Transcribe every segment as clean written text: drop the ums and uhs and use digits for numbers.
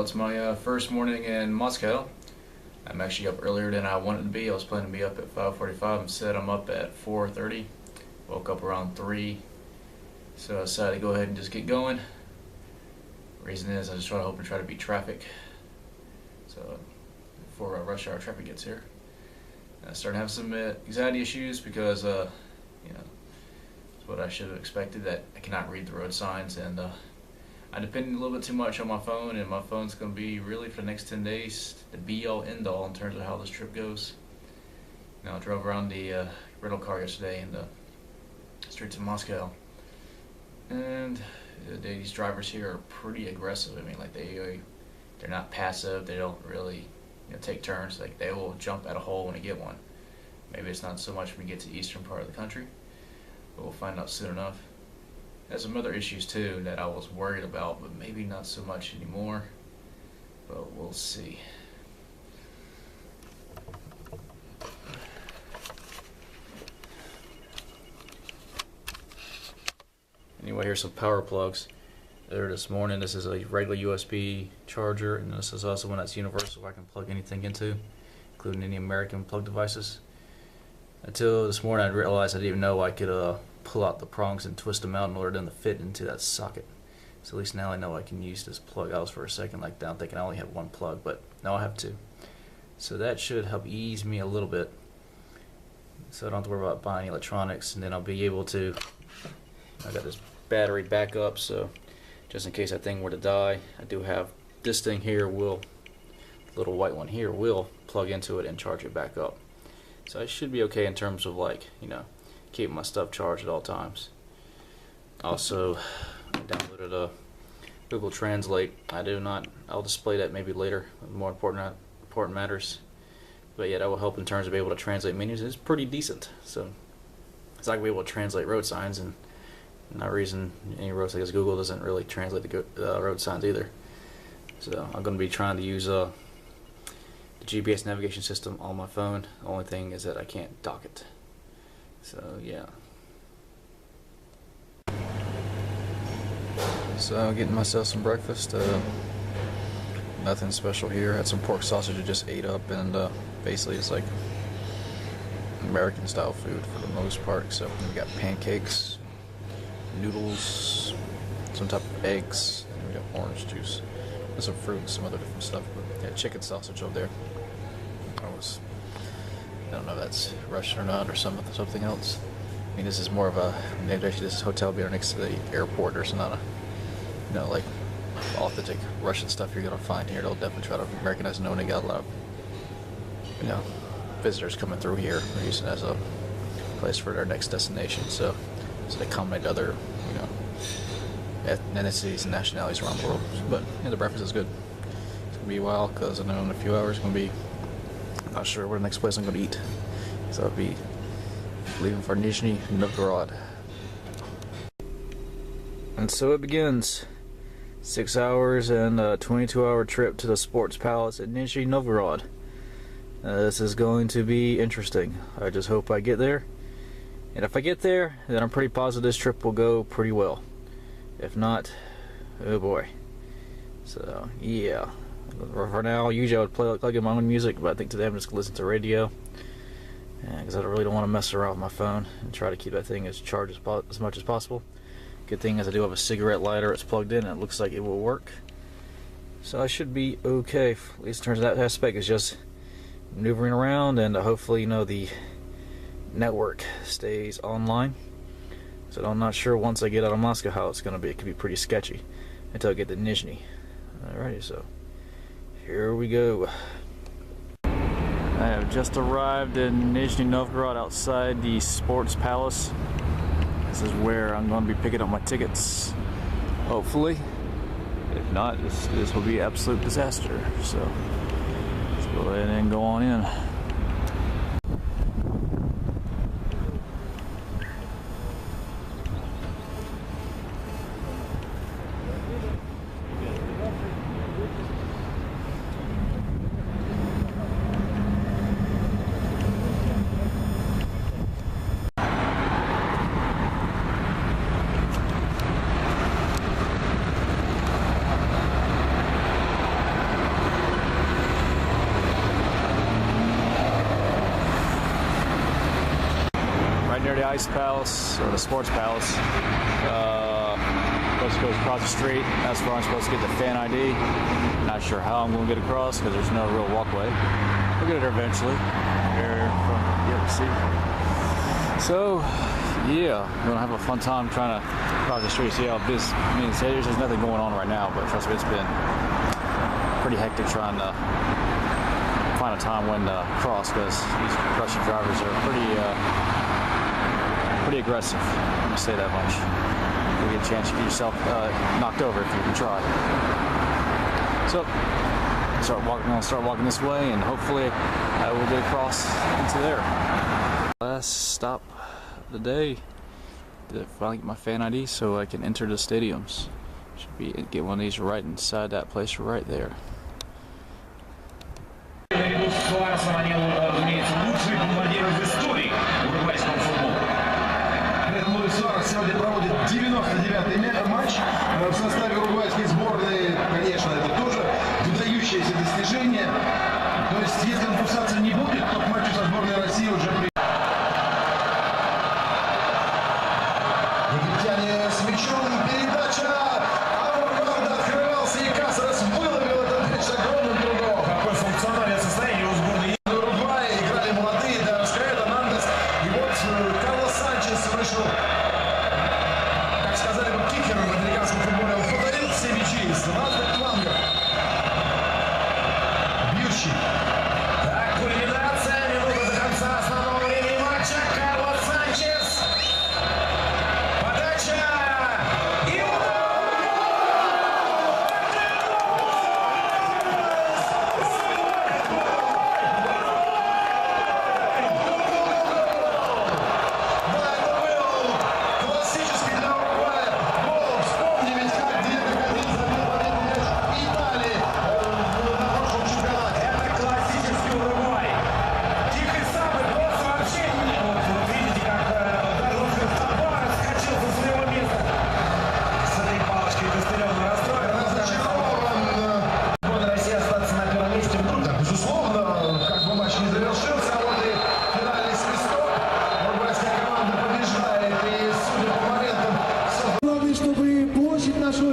Well, it's my first morning in Moscow. I'm actually up earlier than I wanted to be. I was planning to be up at 5:45. Instead, I'm up at 4:30. Woke up around 3, so I decided to go ahead and just get going. Reason is I just hope to try to beat traffic. So before rush hour traffic gets here, I started having some anxiety issues because it's what I should have expected, that I cannot read the road signs, and I depend a little bit too much on my phone, and my phone's going to be really for the next 10 days the be-all end-all in terms of how this trip goes. I drove around the rental car yesterday in the streets of Moscow, and these drivers here are pretty aggressive. I mean, like they're not passive. They don't really take turns. Like they will jump at a hole when they get one. Maybe it's not so much when we get to the eastern part of the country, but we'll find out soon enough. There's some other issues too that I was worried about, but maybe not so much anymore, but we'll see. Anyway, here's some power plugs. There this morning, this is a regular USB charger, and this is also one that's universal. I can plug anything into, including any American plug devices. Until this morning, I realized I didn't even know I could pull out the prongs and twist them out in order for them to fit into that socket. So at least now I know I can use this plug. I was for a second like that, I'm thinking I only have one plug, but now I have two. So that should help ease me a little bit, so I don't have to worry about buying electronics, and then I'll be able to, I got this battery backup, so just in case that thing were to die, I do have this thing here, the little white one here will plug into it and charge it back up. So I should be okay in terms of keeping my stuff charged at all times. Also, I downloaded Google Translate. I'll display that maybe later, more important matters. But yeah, that will help in terms of being able to translate menus. It's pretty decent. So it's not going to be able to translate road signs, and no reason any roads, I guess Google doesn't really translate the road signs either. So I'm going to be trying to use the GPS navigation system on my phone. The only thing is that I can't dock it. So yeah. So getting myself some breakfast. Nothing special here. Had some pork sausage I just ate up, and basically it's like American style food for the most part. Except we got pancakes, noodles, some type of eggs, and we got orange juice, and some fruit and some other different stuff. But yeah, chicken sausage over there. I don't know if that's Russian or not, or something else. I mean, this is more of a, actually this hotel being next to the airport, or not a, like authentic Russian stuff you're gonna find here. They'll definitely try to Americanize it, knowing they got a lot of, visitors coming through here. They're using it as a place for their next destination. So they accommodate other, ethnicities and nationalities around the world. But the breakfast is good. It's gonna be a while, because I know in a few hours it's gonna be, I'm not sure where the next place I'm going to eat. So I'll be leaving for Nizhny Novgorod. And so it begins. 6 hours and a 22-hour trip to the sports palace at Nizhny Novgorod. This is going to be interesting. I just hope I get there. And if I get there, then I'm pretty positive this trip will go pretty well. If not, oh boy. So, yeah. For now, usually I would plug in my own music, but I think today I'm just going to listen to radio, because I really don't want to mess around with my phone, and try to keep that thing as charged as much as possible. Good thing is I do have a cigarette lighter. It's plugged in, and it looks like it will work. So I should be okay, at least in terms of that aspect. It's just maneuvering around, and hopefully, the network stays online. So I'm not sure once I get out of Moscow how it's going to be. It could be pretty sketchy until I get to Nizhny. Alrighty, so here we go. I have just arrived in Nizhny Novgorod, outside the sports palace. This is where I'm going to be picking up my tickets, hopefully. If not, this will be an absolute disaster. So let's go ahead and go on in. right near the Ice Palace, or the Sports Palace. Supposed to go across the street. That's where I'm supposed to get the fan ID. Not sure how I'm going to get across because there's no real walkway. We'll get it eventually. See. So, yeah, I'm going to have a fun time trying to cross the street, see how busy. I mean, there's nothing going on right now, but trust me, it's been pretty hectic trying to find a time when to cross because these Russian drivers are pretty aggressive. Let me say that much. You get a chance to get yourself knocked over if you can try. So, I'm gonna start walking this way, and hopefully I will get across into there. Last stop of the day. Did I finally get my fan ID so I can enter the stadiums? Should be get one of these right inside that place right there. Сегодня проводит 99-й матч в составе уругвайской сборной. Конечно, это тоже выдающееся достижение. То есть, если он кусаться не будет, то к матчу со сборной России уже египтяне с мячом, передача, а Ургвайда открывался, и Касарес выловил этот мяч с огромным трудом. Какое функциональное состояние у сборной Уругвая. Играли молодые, да, Скайда, Нандес, и вот Карлос Санчес вышел. Сказали бы кикером в американском футболе, он подарил все мячи с разных флангов. Бьющий. Так, кульминация, минута до конца основного времени матча. Карлос Санчес. Подача. И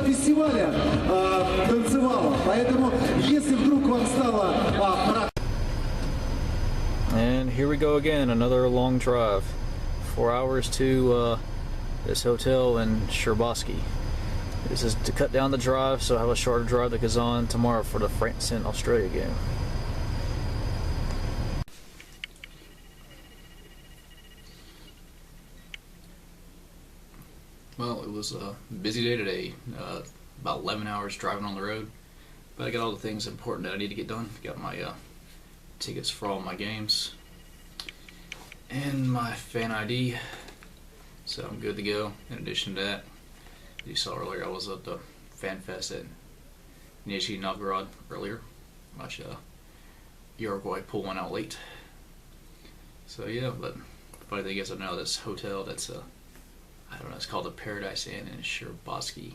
фестиваля танцевала, поэтому если вдруг вам стало And here we go again, another long drive. 4 hours to this hotel in Sherbosky. This is to cut down the drive, so I have a shorter drive that goes on tomorrow for the France and Australia game. Well, it was a busy day today. About 11 hours driving on the road. But I got all the things important that I need to get done. Got my tickets for all my games. And my fan ID. So I'm good to go. In addition to that, you saw earlier I was at the Fan Fest at Nizhny Novgorod earlier. Watch Uruguay pull one out late. So yeah, but funny thing is I know this hotel that's I don't know, it's called the Paradise Inn in Sherbosky.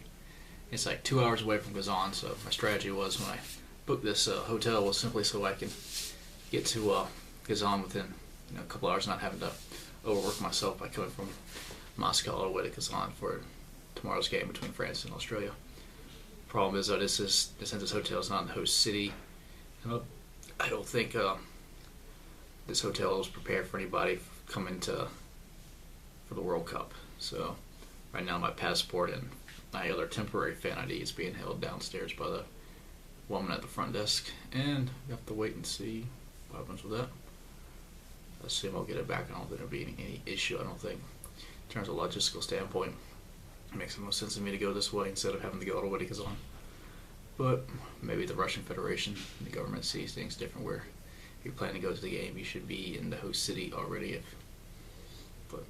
It's like 2 hours away from Kazan, so my strategy was when I booked this hotel was simply so I can get to Kazan within a couple hours, not having to overwork myself by coming from Moscow all the way to Kazan for tomorrow's game between France and Australia. Problem is though, since this hotel is not in the host city, I don't think this hotel is prepared for anybody coming for the World Cup. So right now my passport and my other temporary fan ID is being held downstairs by the woman at the front desk, and we have to wait and see what happens with that. I assume I'll get it back. I don't think there'll be any issue. I don't think, in terms of logistical standpoint, it makes the most sense to me to go this way instead of having to go all the way to Kazan. But maybe the Russian Federation and the government sees things different, where if you plan to go to the game, you should be in the host city already. But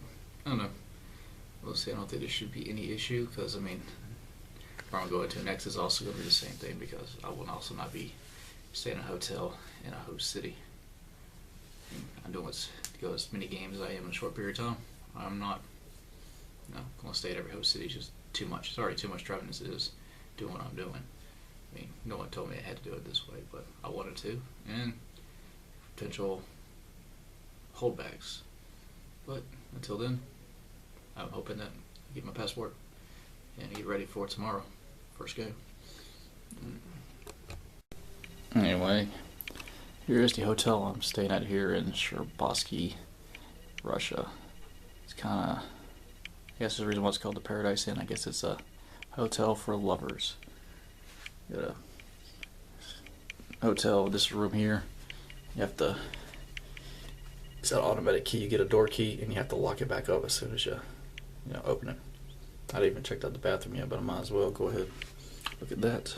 I don't know. We'll see. I don't think there should be any issue, because I mean, where I'm going to next is also going to be the same thing, because I will also not be staying in a hotel in a host city. I'm doing to go as many games as I am in a short period of time. I'm not going to stay at every host city. It's just too much. It's already too much driving as it is doing what I'm doing. I mean, no one told me I had to do it this way, but I wanted to, and potential holdbacks. But until then, I'm hoping that I get my passport and get ready for tomorrow, first game. Anyway, here's the hotel I'm staying at here in Sherbosky, Russia. It's kind of, I guess the reason why it's called the Paradise Inn, I guess it's a hotel for lovers. Got a hotel with this room here. You have to, it's an automatic key. You get a door key and you have to lock it back up as soon as you open it. I didn't even check out the bathroom yet, but I might as well go ahead. Look at that.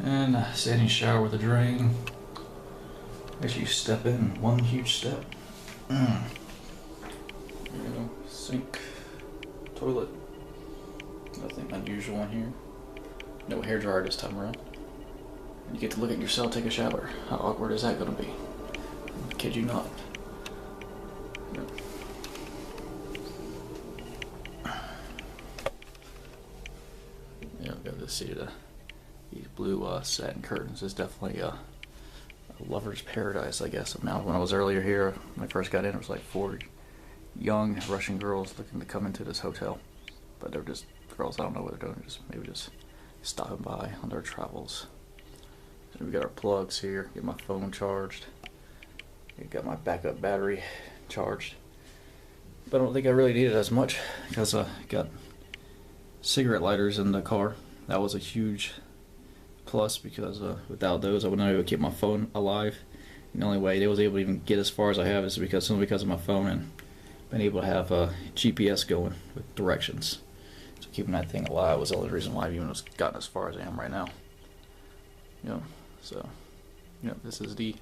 And a standing shower with a drain. As you step in, one huge step. There you go. Sink, toilet. Nothing unusual in here. No hair dryer this time around. And you get to look at yourself take a shower. How awkward is that going to be? I kid you not. Yeah, I've got to see these blue satin curtains. It's definitely a lover's paradise, I guess. Now, when I was earlier here, when I first got in, it was like 4 young Russian girls looking to come into this hotel. But they're just girls, I don't know what they're doing, maybe just stopping by on their travels. So we got our plugs here, get my phone charged. Got my backup battery charged. But I don't think I really need it as much because I got cigarette lighters in the car. That was a huge plus because without those I would not be able to keep my phone alive. And the only way they was able to even get as far as I have is simply because of my phone and been able to have GPS going with directions. So keeping that thing alive was the only reason why I've even gotten as far as I am right now. So this is the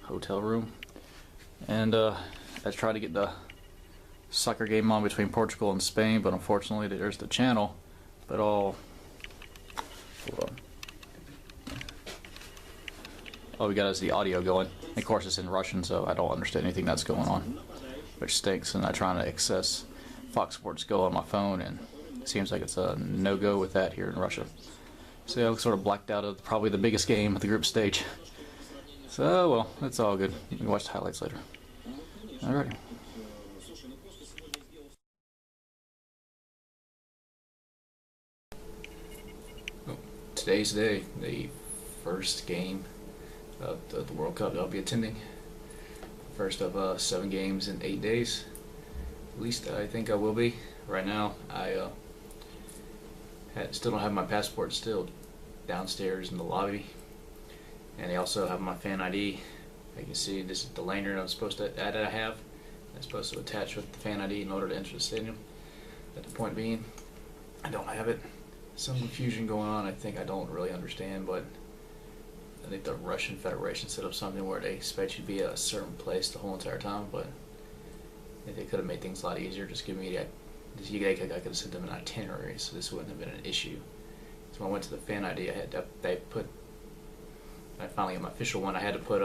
hotel room, and I tried to get the soccer game on between Portugal and Spain, but unfortunately there's the channel, but all we got is the audio going. And of course it's in Russian, so I don't understand anything that's going on, which stinks. And I'm trying to access Fox Sports Go on my phone, and it seems like it's a no-go with that here in Russia. So I sort of blacked out of probably the biggest game at the group stage. So, well, it's all good. You can watch the highlights later. Alrighty. Today's day, the first game of the World Cup I'll be attending. First of 7 games in 8 days. At least I think I will be. Right now, I still don't have my passport still downstairs in the lobby. And I also have my fan ID. You can see this is the lanyard I'm supposed to have. I'm supposed to attach with the fan ID in order to enter the stadium. But the point being, I don't have it. Some confusion going on. I think I don't really understand, but I think the Russian Federation set up something where they expect you to be at a certain place the whole entire time. But I think they could have made things a lot easier. Just give me I could have sent them an itinerary, so this wouldn't have been an issue. So when I went to the fan ID, I finally got my official one. I had to put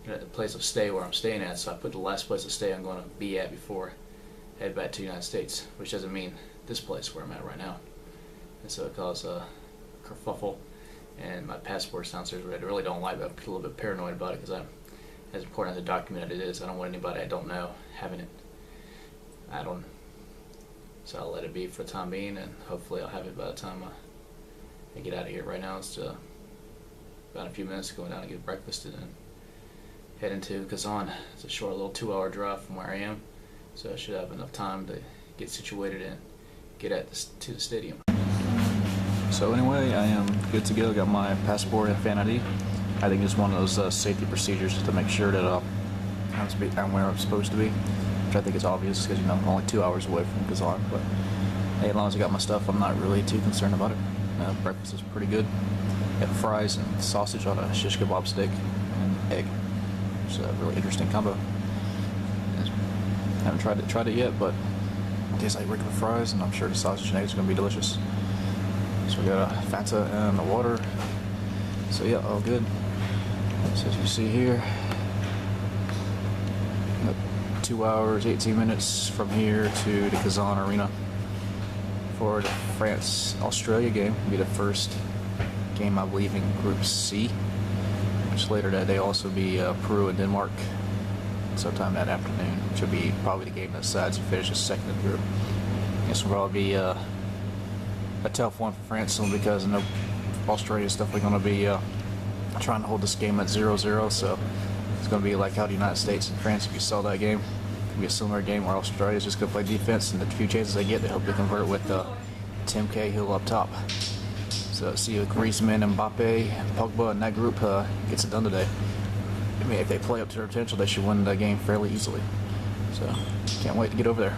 the place of stay where I'm staying at, so I put the last place of stay I'm going to be at before I head back to the United States, which doesn't mean this place where I'm at right now. And so it caused a kerfuffle, and my passport's downstairs, which I really don't like, but I'm a little bit paranoid about it because as important as a document it is, I don't want anybody I don't know having it. So I'll let it be for the time being, and hopefully I'll have it by the time I get out of here. Right now it's about a few minutes going down to get breakfast and then head into Kazan. It's a short little 2-hour drive from where I am, so I should have enough time to get situated and get to the stadium. So anyway, I am good to go. Got my passport and fan ID. I think it's one of those safety procedures just to make sure that I'm where I'm supposed to be, which I think is obvious because I'm only 2 hours away from Kazan. But hey, as long as I got my stuff, I'm not really too concerned about it. Breakfast is pretty good. Got fries and sausage on a shish kebab steak and egg. It's a really interesting combo. I haven't tried it yet, but it tastes like regular fries, and I'm sure the sausage and eggs are going to be delicious. So we got a Fanta and the water. So yeah, all good. So as you see here, 2 hours, 18 minutes from here to the Kazan Arena for the France-Australia game. It'll be the first game, I believe, in Group C, match later that day also be Peru and Denmark sometime that afternoon, which will be probably the game that decides who finishes second in the group. This will probably be a tough one for France simply because I know Australia is definitely going to be trying to hold this game at 0-0, so it's going to be like how the United States and France, if you saw that game, it'll be a similar game where Australia is just going to play defense, and the few chances they get, they hope to convert with Tim Cahill up top. So see if Griezmann, Mbappe, Pogba in that group gets it done today. I mean, if they play up to their potential, they should win the game fairly easily. So can't wait to get over there.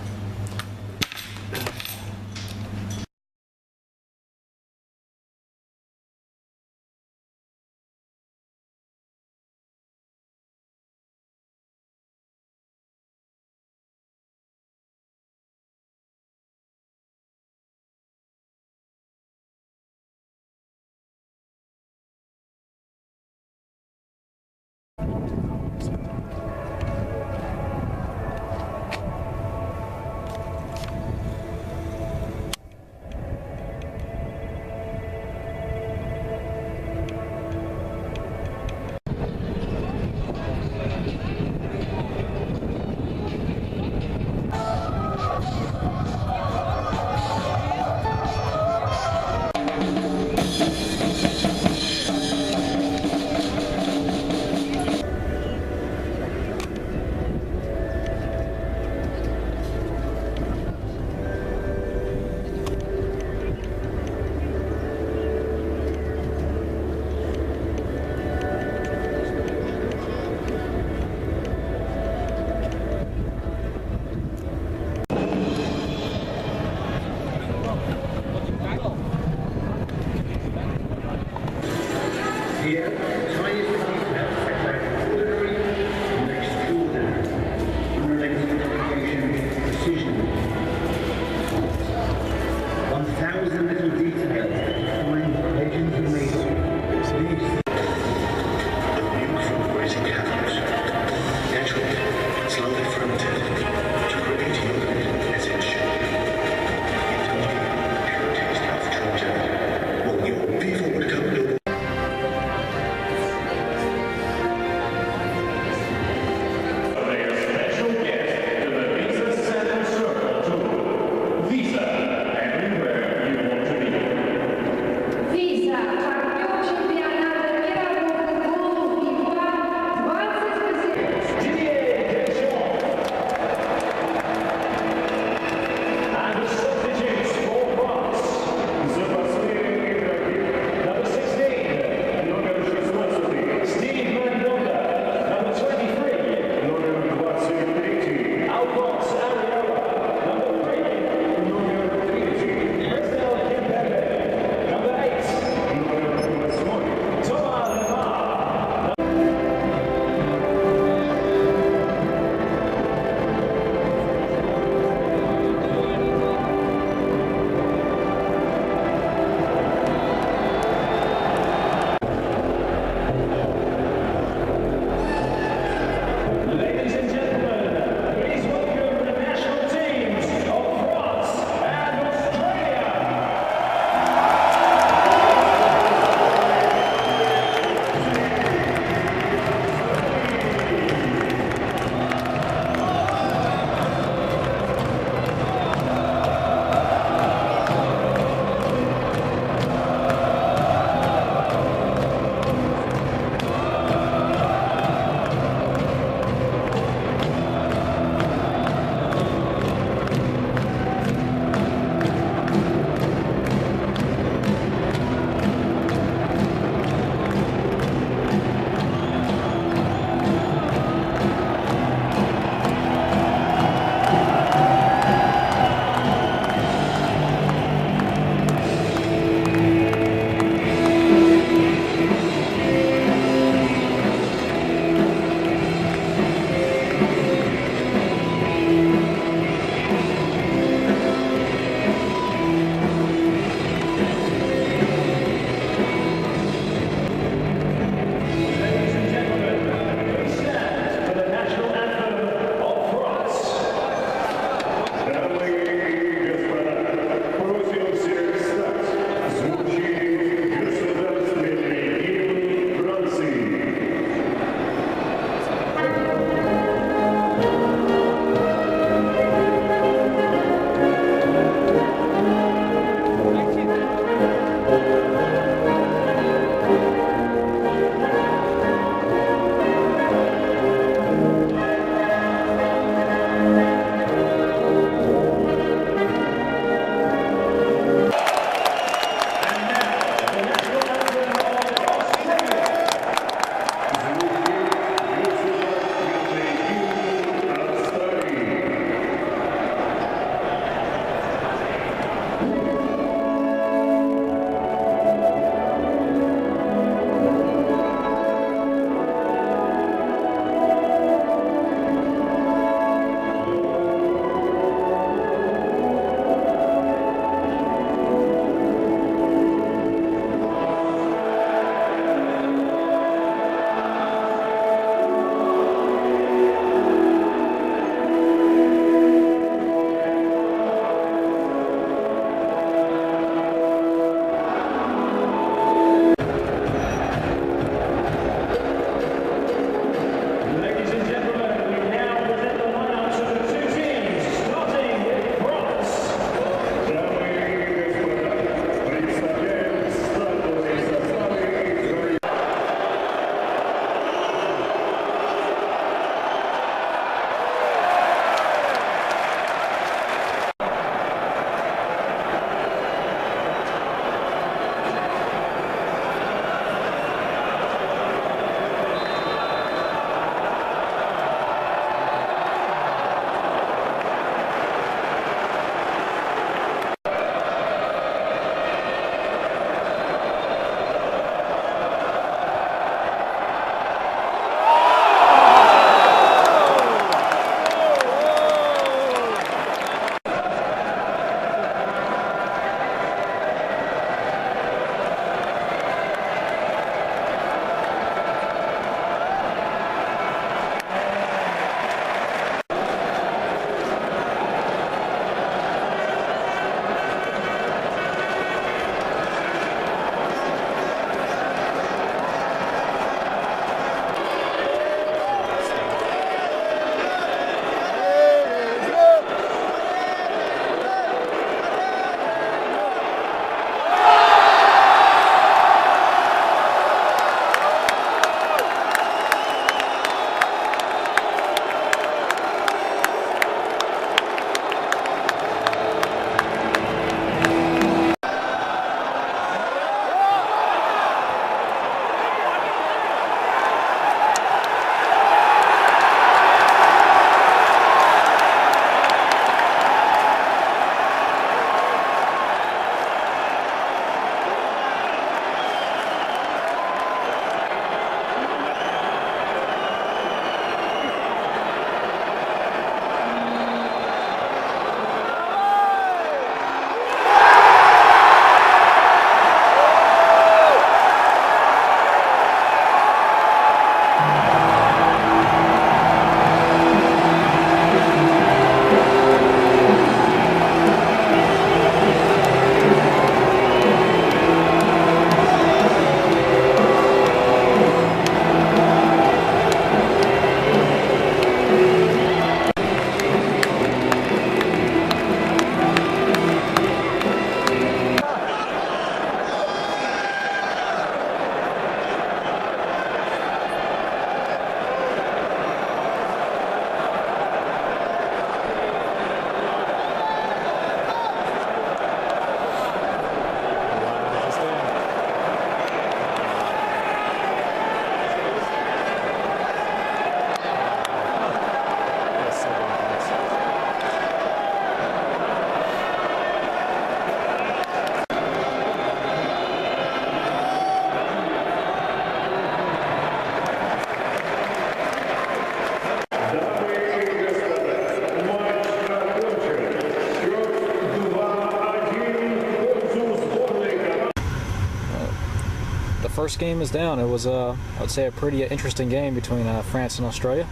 first game is down. It was, I would say, a pretty interesting game between France and Australia.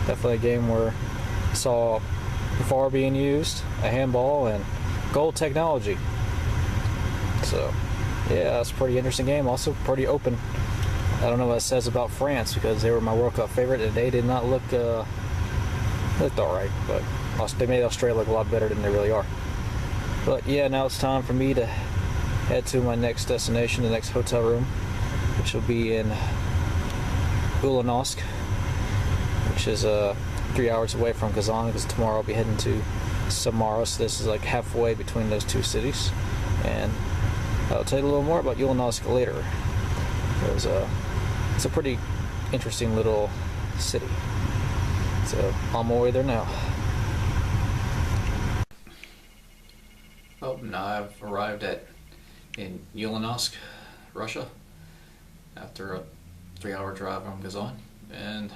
Definitely a game where I saw VAR being used, a handball, and goal technology. So, yeah, it's a pretty interesting game. Also, pretty open. I don't know what it says about France because they were my World Cup favorite and they did not looked all right, but they made Australia look a lot better than they really are. But yeah, now it's time for me to head to my next destination, the next hotel room, which will be in Ulanovsk, which is 3 hours away from Kazan, because tomorrow I'll be heading to Samara, so this is like halfway between those two cities. And I'll tell you a little more about Ulanovsk later, because it's a pretty interesting little city. So on my way there now. Well, now I've arrived in Ulanovsk, Russia, after a 3-hour drive from Kazan, and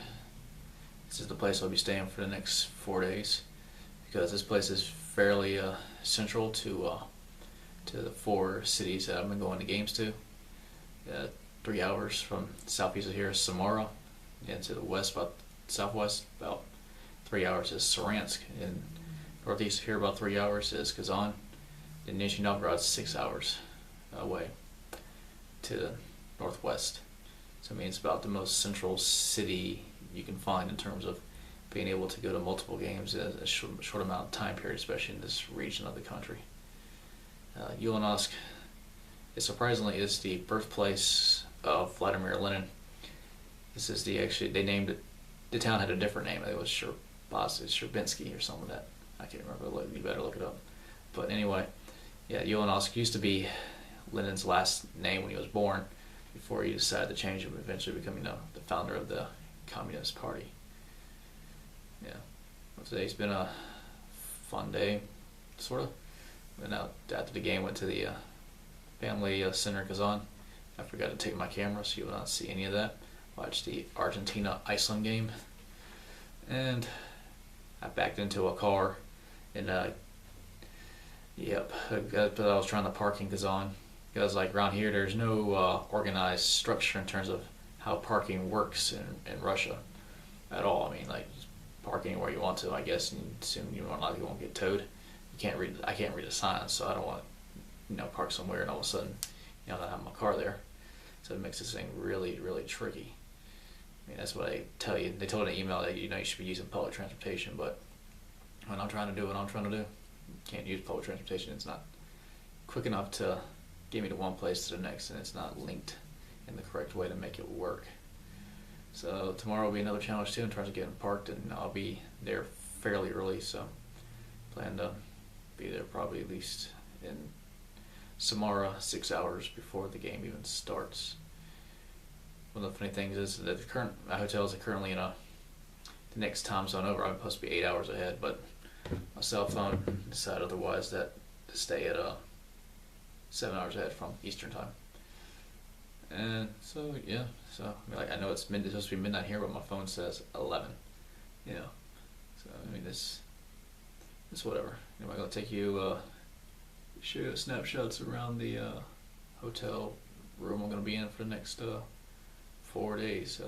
this is the place I'll be staying for the next 4 days, because this place is fairly central to the 4 cities that I've been going to games to. 3 hours from southeast of here is Samara, and to the west, about southwest, about 3 hours is Saransk, and northeast of here about 3 hours is Kazan, and Nizhny Novgorod is 6 hours away to the northwest. So I mean, it's about the most central city you can find in terms of being able to go to multiple games in a short amount of time period, especially in this region of the country. Ulanovsk, surprisingly, is the birthplace of Vladimir Lenin. This is they named it, the town had a different name. It was Sherbinsky or something like that. I can't remember, you better look it up. But anyway, yeah, Ulanovsk used to be Lenin's last name when he was born, before he decided to change it, eventually becoming the founder of the Communist Party. Yeah, well, today's been a fun day, sort of. And after the game, went to the family center in Kazan. I forgot to take my camera, so you will not see any of that. Watched the Argentina-Iceland game, and I backed into a car, and I was trying to park in Kazan, because like around here, there's no organized structure in terms of how parking works in Russia at all. I mean, like, park anywhere you want to, I guess, and assume you won't get towed. I can't read the signs, so I don't want to, park somewhere and all of a sudden, not have my car there. So it makes this thing really, really tricky. I mean, that's what they tell you. They told in an email that you should be using public transportation, but when I'm trying to do what I'm trying to do, you can't use public transportation. It's not quick enough to get me to one place to the next, and it's not linked in the correct way to make it work. So tomorrow will be another challenge too in terms of getting parked, and I'll be there fairly early, so plan to be there probably at least in Samara 6 hours before the game even starts. One of the funny things is that my hotel is currently in the next time zone over. I'm supposed to be 8 hours ahead, but my cell phone decided otherwise, that to stay at 7 hours ahead from Eastern time. And so yeah, I know it's supposed to be midnight here, but my phone says 11. So I mean, it's whatever. I'm gonna take you show you snapshots around the hotel room I'm gonna be in for the next 4 days.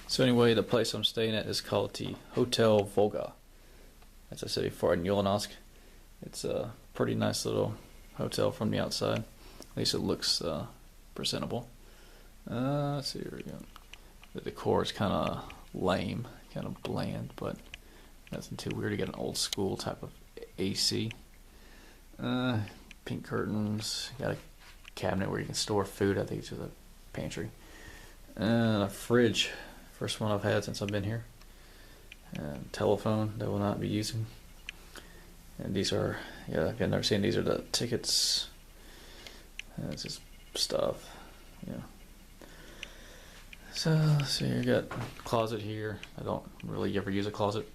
So anyway, the place I'm staying at is called the Hotel Volga. As I said before, in Ulanovsk. It's a pretty nice little hotel from the outside. At least it looks presentable. Let's see, here we go. The decor is kind of lame, kind of bland, but nothing too weird. You got an old school type of AC. Pink curtains. You got a cabinet where you can store food. I think it's just a pantry. And a fridge. First one I've had since I've been here. And telephone that we'll not be using. And these are, if you've never seen, these are the tickets. And it's just stuff. So let's see, you got a closet here. I don't really ever use a closet.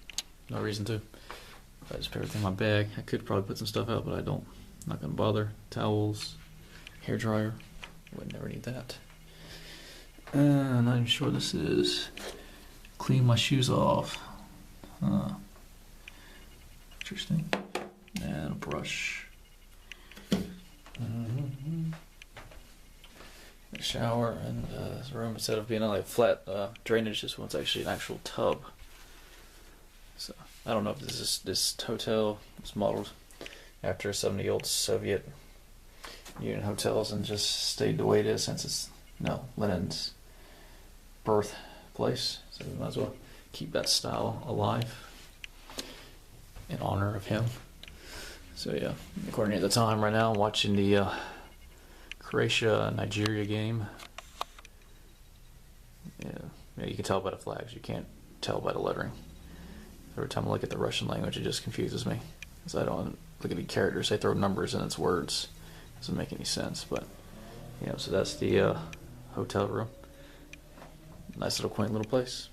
No reason to. I just put everything in my bag. I could probably put some stuff out, but I don't. I'm not gonna bother. Towels, hair dryer. Would never need that. I'm not even sure what this is. Clean my shoes off. Interesting. And a brush. The shower and this room, instead of being like flat drainage, this one's actually an actual tub. So I don't know if this hotel was modeled after some of the old Soviet Union hotels and just stayed the way it is since it's Lenin's birthplace. So we might as well keep that style alive in honor of him. So yeah, according to the time right now, I'm watching the Croatia-Nigeria game. Yeah, you can tell by the flags. You can't tell by the lettering. Every time I look at the Russian language, it just confuses me. Because I don't look at the characters. They throw numbers in its words. It doesn't make any sense. But, so that's the hotel room. Nice little quaint little place.